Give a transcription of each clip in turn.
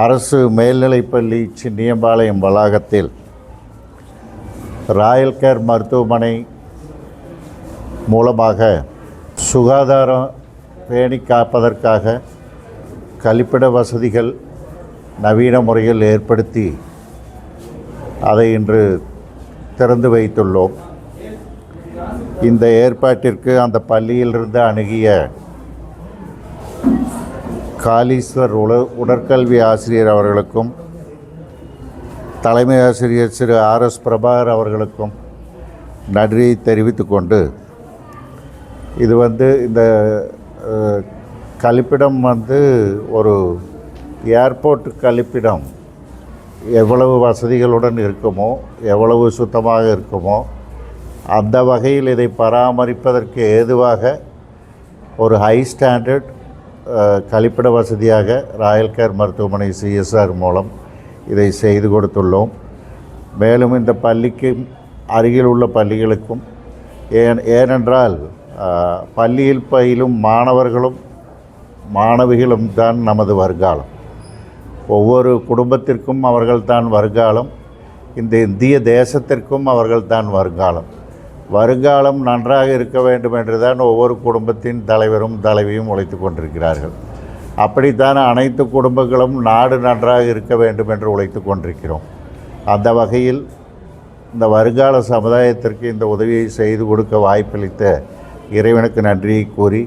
அரசு மேல்நிலைப்பள்ளி சின்னியம்பாளையம் வளாகத்தில் ராயல் கேர் மருத்துவமனை மூலமாக சுகாதாரம் பேணி காப்பதற்காக கழிப்பிட வசதிகள் நவீன முறையில் ஏற்படுத்தி அதை இன்று திறந்து வைத்துள்ளோம். இந்த ஏற்பாட்டிற்கு அந்த பள்ளியிலிருந்து அணுகிய காளீஸ்வர் உடற்கல்வி ஆசிரியர் அவர்களுக்கும் தலைமை ஆசிரியர் திரு RS பிரபாகர் அவர்களுக்கும் நன்றியை தெரிவித்து கொண்டு, இது இந்த கழிப்பிடம் ஒரு ஏர்போர்ட் கழிப்பிடம் எவ்வளவு வசதிகளுடன் இருக்குமோ, எவ்வளவு சுத்தமாக இருக்குமோ, அந்த வகையில் இதை பராமரிப்பதற்கு ஏதுவாக ஒரு ஹை ஸ்டாண்டர்ட் கழிப்பிட வசதியாக ராயல் கேர் மருத்துவமனை CSR மூலம் இதை செய்து கொடுத்துள்ளோம். மேலும் இந்த பள்ளிக்கு அருகில் உள்ள பள்ளிகளுக்கும் ஏனென்றால் பள்ளியில் பயிலும் மாணவர்களும் மாணவிகளும் தான் நமது வருங்காலம். ஒவ்வொரு குடும்பத்திற்கும் அவர்கள்தான் வருங்காலம். இந்த இந்திய தேசத்திற்கும் அவர்கள்தான் வருங்காலம். வருங்காலம் நன்றாக இருக்க வேண்டும் என்று தான் ஒவ்வொரு குடும்பத்தின் தலைவரும் தலைவியும் உழைத்து கொண்டிருக்கிறார்கள். அப்படித்தான் அனைத்து குடும்பங்களும் நாடு நன்றாக இருக்க வேண்டும் என்று உழைத்து கொண்டிருக்கிறோம். அந்த வகையில் இந்த வருங்கால சமுதாயத்திற்கு இந்த உதவியை செய்து கொடுக்க வாய்ப்பளித்த இறைவனுக்கு நன்றியை கூறி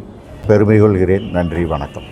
பெருமை கொள்கிறேன். நன்றி, வணக்கம்.